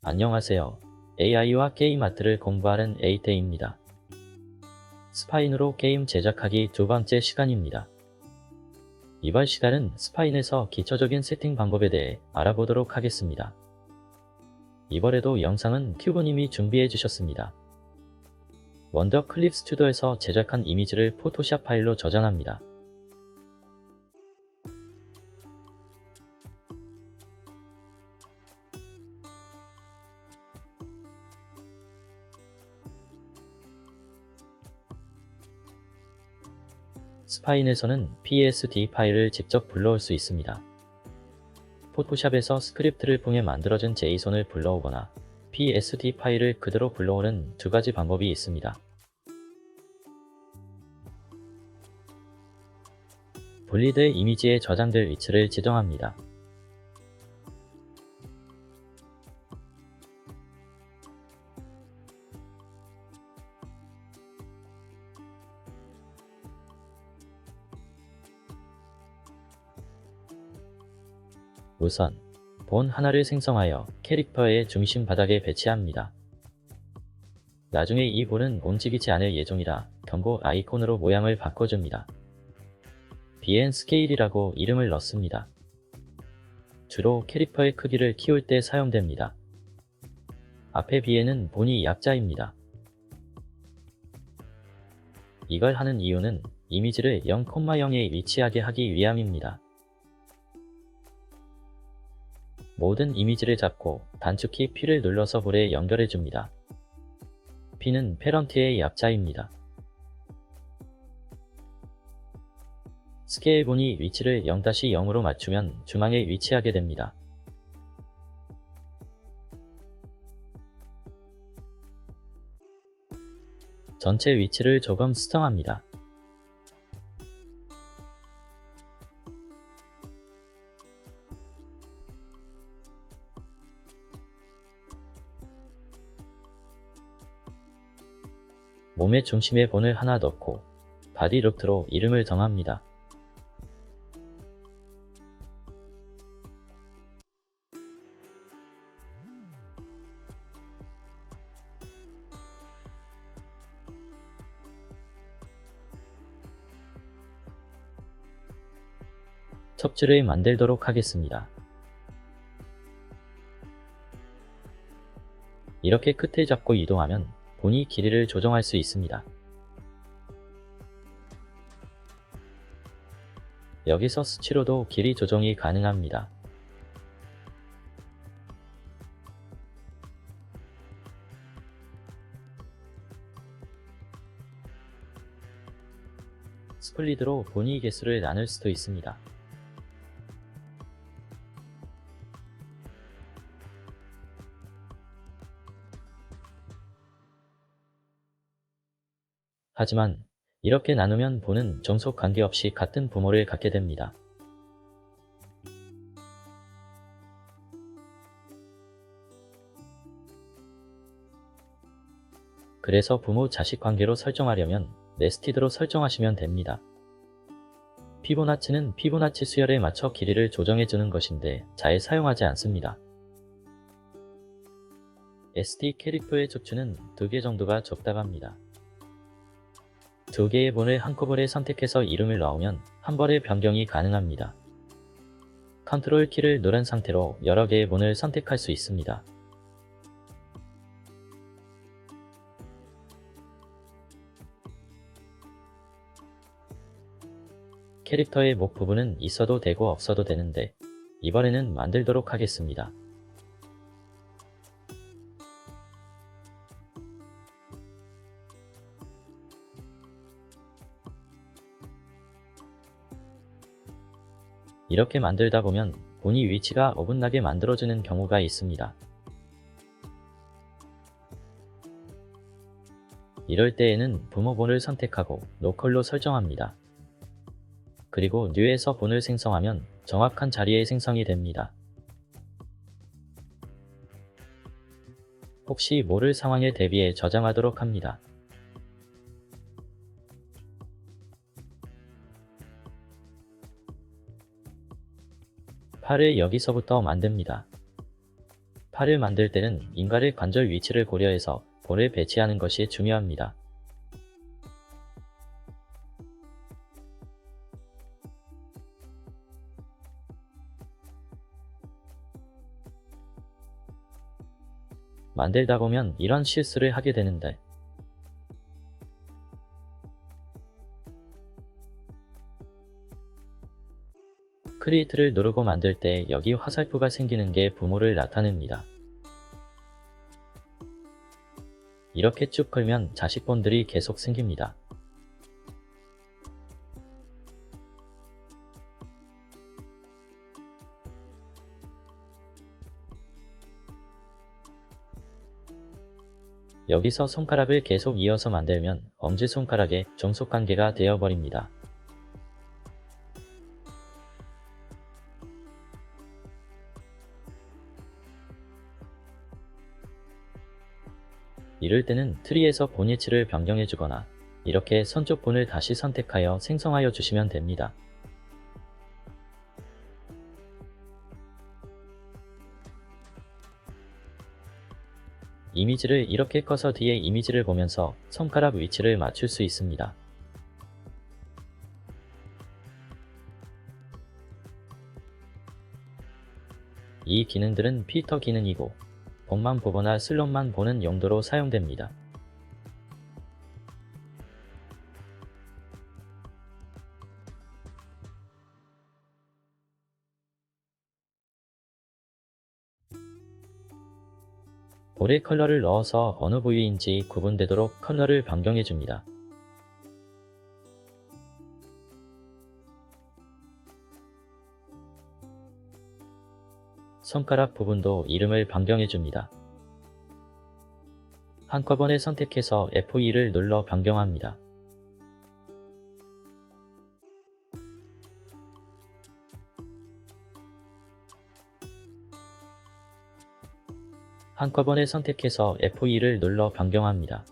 안녕하세요. AI와 게임 아트를 공부하는 에이테입니다. 스파인으로 게임 제작하기 두 번째 시간입니다. 이번 시간은 스파인에서 기초적인 세팅 방법에 대해 알아보도록 하겠습니다. 이번에도 영상은 큐브님이 준비해 주셨습니다. 먼저 클립 스튜디오에서 제작한 이미지를 포토샵 파일로 저장합니다. 스파인에서는 PSD 파일을 직접 불러올 수 있습니다. 포토샵에서 스크립트를 통해 만들어진 JSON을 불러오거나 PSD 파일을 그대로 불러오는 두 가지 방법이 있습니다. 분리된 이미지에 저장될 위치를 지정합니다. 우선 본 하나를 생성하여 캐릭터의 중심 바닥에 배치합니다. 나중에 이 본은 움직이지 않을 예정이라 경고 아이콘으로 모양을 바꿔줍니다. BN 스케일이라고 이름을 넣습니다. 주로 캐릭터의 크기를 키울 때 사용됩니다. 앞에 BN은 본이 약자입니다. 이걸 하는 이유는 이미지를 0,0에 위치하게 하기 위함입니다. 모든 이미지를 잡고 단축키 P를 눌러서 볼에 연결해줍니다. P는 패런트의 약자입니다. 스케일 본이 위치를 0-0으로 맞추면 중앙에 위치하게 됩니다. 전체 위치를 조금 수정합니다. 몸의 중심에 본을 하나 넣고 바디 루트로 이름을 정합니다. 첩지를 만들도록 하겠습니다. 이렇게 끝을 잡고 이동하면 본이 길이를 조정할 수 있습니다. 여기서 수치로도 길이 조정이 가능합니다. 스플릿으로 본이 개수를 나눌 수도 있습니다. 하지만 이렇게 나누면 본은 종속 관계없이 같은 부모를 갖게 됩니다. 그래서 부모-자식 관계로 설정하려면 네스티드로 설정하시면 됩니다. 피보나치는 피보나치 수열에 맞춰 길이를 조정해주는 것인데 잘 사용하지 않습니다. SD 캐릭터의 척추는 2개 정도가 적당합니다. 2개의 본을 한꺼번에 선택해서 이름을 넣으면 한 번에 변경이 가능합니다. 컨트롤 키를 누른 상태로 여러 개의 본을 선택할 수 있습니다. 캐릭터의 목 부분은 있어도 되고 없어도 되는데 이번에는 만들도록 하겠습니다. 이렇게 만들다 보면 본이 위치가 어긋나게 만들어지는 경우가 있습니다. 이럴 때에는 부모 본을 선택하고 로컬로 설정합니다. 그리고 New에서 본을 생성하면 정확한 자리에 생성이 됩니다. 혹시 모를 상황에 대비해 저장하도록 합니다. 팔을 여기서부터 만듭니다. 팔을 만들 때는 인갈의 관절 위치를 고려해서 볼을 배치하는 것이 중요합니다. 만들다 보면 이런 실수를 하게 되는데 크리에이트를 누르고 만들 때 여기 화살표가 생기는 게 부모를 나타냅니다. 이렇게 쭉 걸면 자식본들이 계속 생깁니다. 여기서 손가락을 계속 이어서 만들면 엄지손가락의 종속관계가 되어버립니다. 이럴 때는 트리에서 본 위치를 변경해주거나 이렇게 선쪽 본을 다시 선택하여 생성하여 주시면 됩니다. 이미지를 이렇게 꺼서 뒤에 이미지를 보면서 손가락 위치를 맞출 수 있습니다. 이 기능들은 필터 기능이고 본만 보거나 슬롯만 보는 용도로 사용됩니다. 볼에 컬러를 넣어서 어느 부위인지 구분되도록 컬러를 변경해줍니다. 손가락 부분도 이름을 변경해줍니다. 한꺼번에 선택해서 F2를 눌러 변경합니다. 한꺼번에 선택해서 F2를 눌러 변경합니다.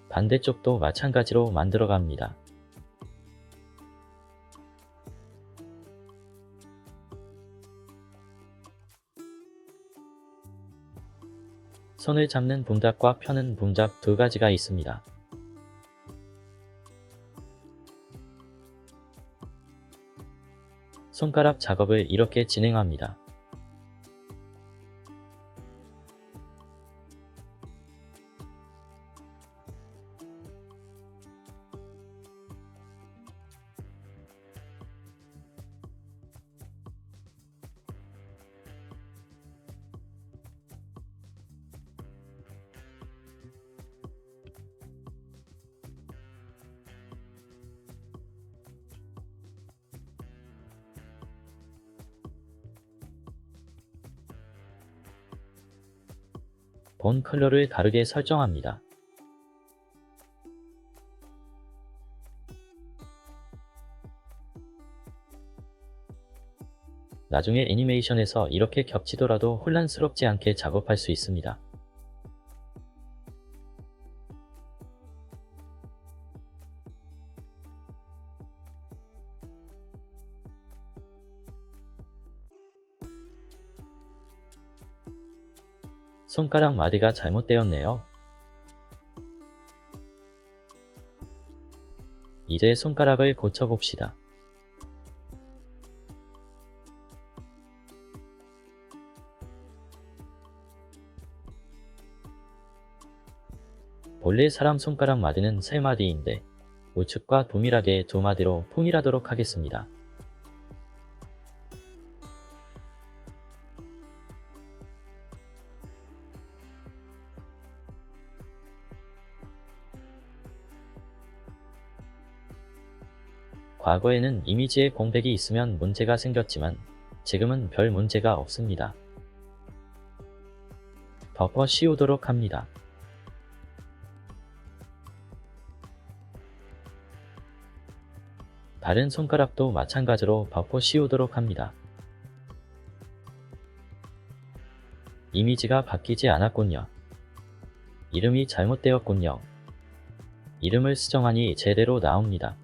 반대쪽도 마찬가지로 만들어갑니다. 손을 잡는 붕잡과 펴는 붕잡 두 가지가 있습니다. 손가락 작업을 이렇게 진행합니다. 본 컬러를 다르게 설정합니다. 나중에 애니메이션에서 이렇게 겹치더라도 혼란스럽지 않게 작업할 수 있습니다. 손가락 마디가 잘못되었네요. 이제 손가락을 고쳐봅시다. 본래 사람 손가락 마디는 3마디인데 우측과 동일하게 2마디로 통일하도록 하겠습니다. 과거에는 이미지에 공백이 있으면 문제가 생겼지만 지금은 별 문제가 없습니다. 덮어 씌우도록 합니다. 다른 손가락도 마찬가지로 덮어 씌우도록 합니다. 이미지가 바뀌지 않았군요. 이름이 잘못되었군요. 이름을 수정하니 제대로 나옵니다.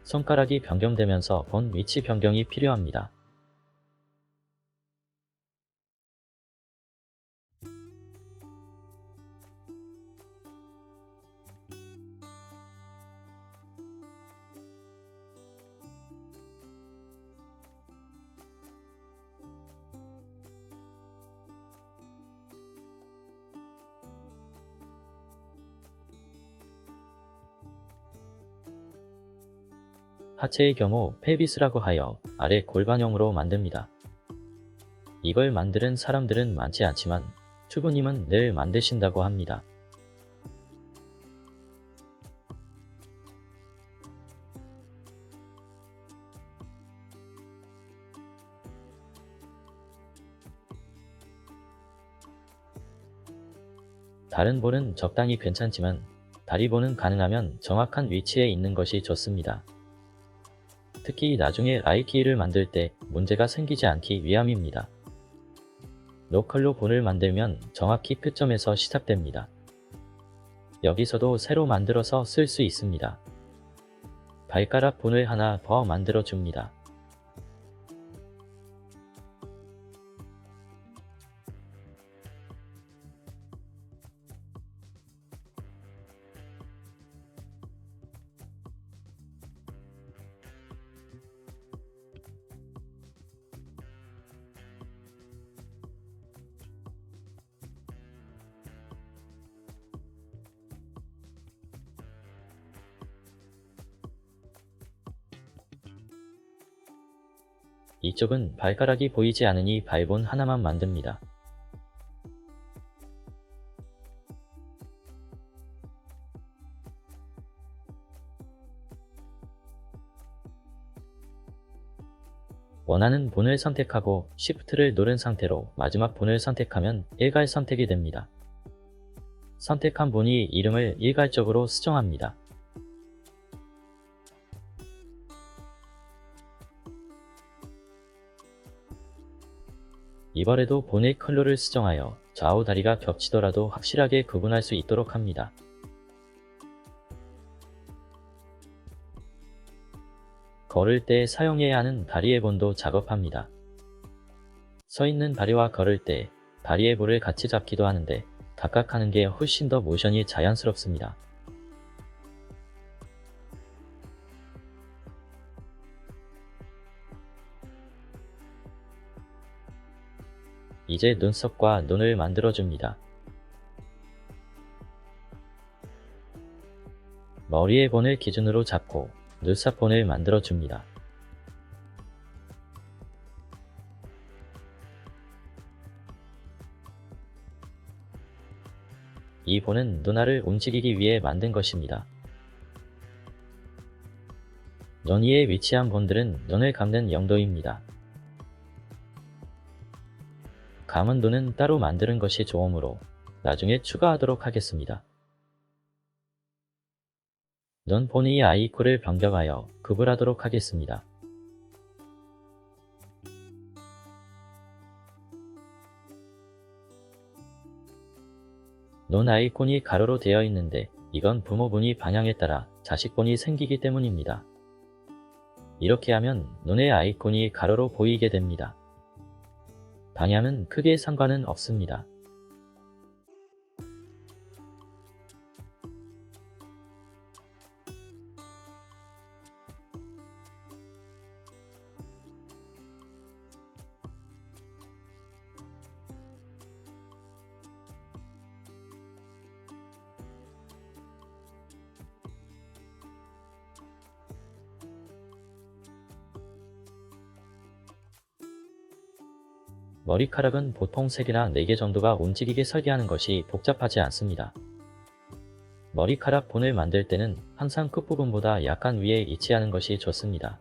손가락이 변경되면서 본 위치 변경이 필요합니다. 하체의 경우 펠비스라고 하여 아래 골반형으로 만듭니다. 이걸 만드는 사람들은 많지 않지만 추구님은 늘 만드신다고 합니다. 다른 볼은 적당히 괜찮지만 다리볼은 가능하면 정확한 위치에 있는 것이 좋습니다. 특히 나중에 아이키를 만들 때 문제가 생기지 않기 위함입니다. 로컬로 본을 만들면 정확히 표점에서 시작됩니다. 여기서도 새로 만들어서 쓸 수 있습니다. 발가락 본을 하나 더 만들어 줍니다. 이쪽은 발가락이 보이지 않으니 발본 하나만 만듭니다. 원하는 본을 선택하고 Shift를 누른 상태로 마지막 본을 선택하면 일괄 선택이 됩니다. 선택한 본이 이름을 일괄적으로 수정합니다. 이번에도 본의 컬러를 수정하여 좌우 다리가 겹치더라도 확실하게 구분할 수 있도록 합니다. 걸을 때 사용해야 하는 다리의 본도 작업합니다. 서 있는 다리와 걸을 때 다리의 볼을 같이 잡기도 하는데 각각 하는 게 훨씬 더 모션이 자연스럽습니다. 이제 눈썹과 눈을 만들어줍니다. 머리의 본을 기준으로 잡고 눈썹 본을 만들어줍니다. 이 본은 눈알을 움직이기 위해 만든 것입니다. 눈 위에 위치한 본들은 눈을 감는 용도입니다. 감은 눈은 따로 만드는 것이 좋으므로 나중에 추가하도록 하겠습니다. 눈 본의 아이코를 변경하여 구분하도록 하겠습니다. 눈 아이콘이 가로로 되어 있는데 이건 부모분이 방향에 따라 자식본이 생기기 때문입니다. 이렇게 하면 눈의 아이콘이 가로로 보이게 됩니다. 방향은 크게 상관은 없습니다. 머리카락은 보통 3개나 4개 정도가 움직이게 설계하는 것이 복잡하지 않습니다. 머리카락 본을 만들 때는 항상 끝부분보다 약간 위에 위치하는 것이 좋습니다.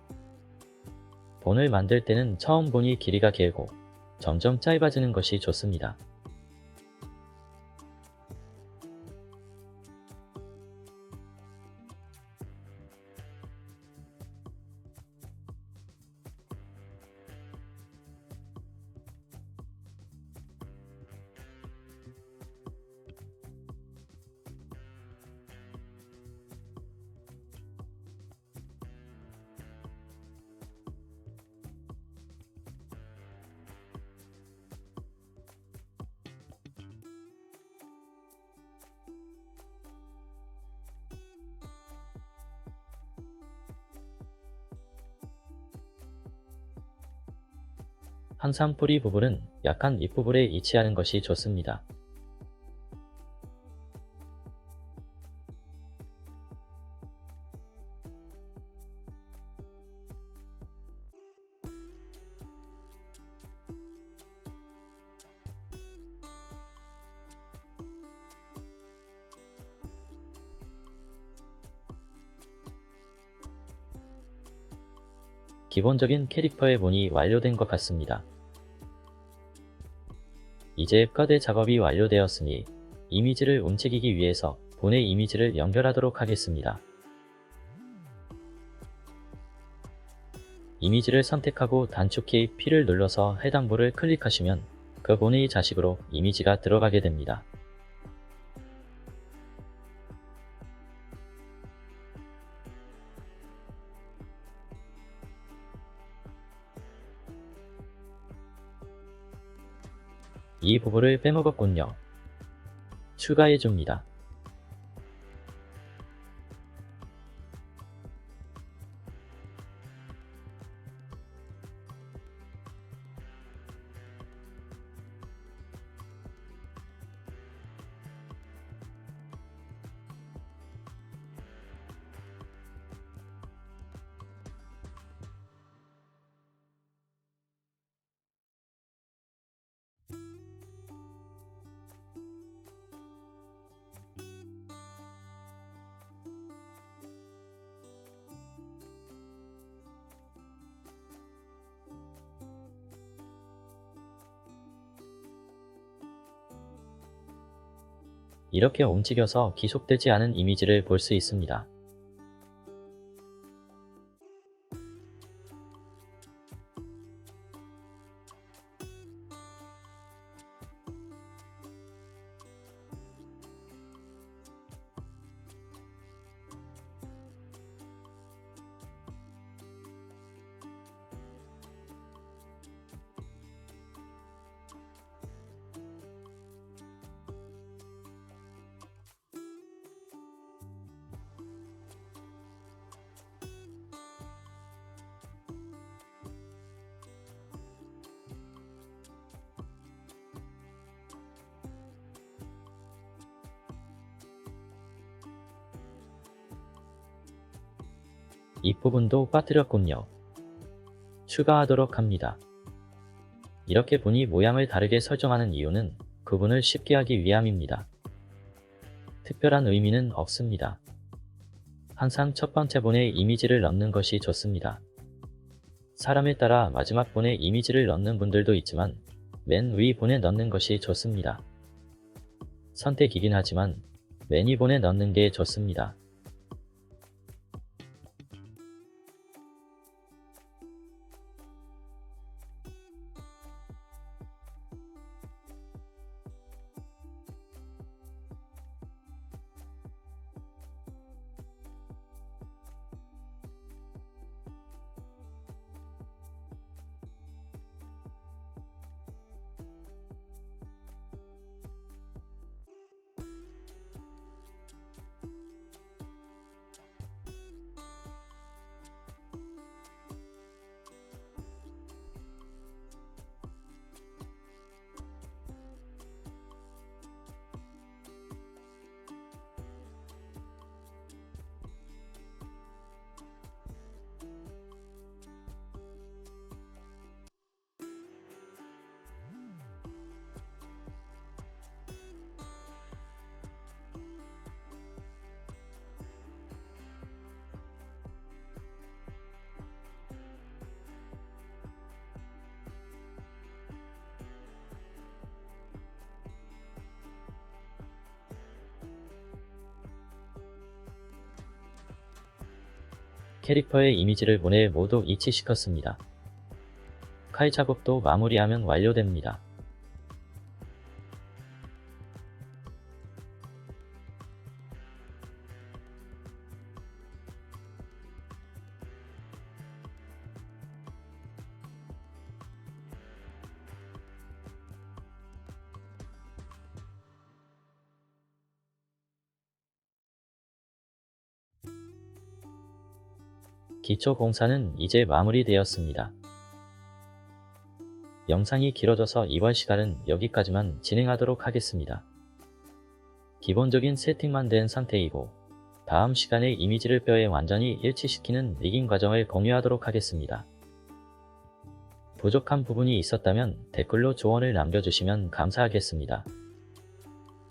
본을 만들 때는 처음 본이 길이가 길고 점점 짧아지는 것이 좋습니다. 항상 뿌리 부분은 약한 윗부분에 위치하는 것이 좋습니다. 기본적인 캐릭터의 본이 완료된 것 같습니다. 이제 뼈대 작업이 완료되었으니 이미지를 움직이기 위해서 본의 이미지를 연결하도록 하겠습니다. 이미지를 선택하고 단축키 P를 눌러서 해당 볼을 클릭하시면 그 본의 자식으로 이미지가 들어가게 됩니다. 이 부분을 빼먹었군요. 추가해줍니다. 이렇게 움직여서 기속되지 않은 이미지를 볼 수 있습니다. 윗부분도 빠뜨렸군요. 추가하도록 합니다. 이렇게 본이 모양을 다르게 설정하는 이유는 구분을 쉽게 하기 위함입니다. 특별한 의미는 없습니다. 항상 첫 번째 본에 이미지를 넣는 것이 좋습니다. 사람에 따라 마지막 본에 이미지를 넣는 분들도 있지만 맨 위 본에 넣는 것이 좋습니다. 선택이긴 하지만 맨 위 본에 넣는 게 좋습니다. 캐릭터의 이미지를 본에 모두 이치시켰습니다. 칼 작업도 마무리하면 완료됩니다. 기초 공사는 이제 마무리되었습니다. 영상이 길어져서 이번 시간은 여기까지만 진행하도록 하겠습니다. 기본적인 세팅만 된 상태이고 다음 시간에 이미지를 뼈에 완전히 일치시키는 리깅 과정을 공유하도록 하겠습니다. 부족한 부분이 있었다면 댓글로 조언을 남겨주시면 감사하겠습니다.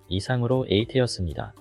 이상으로 에이트였습니다.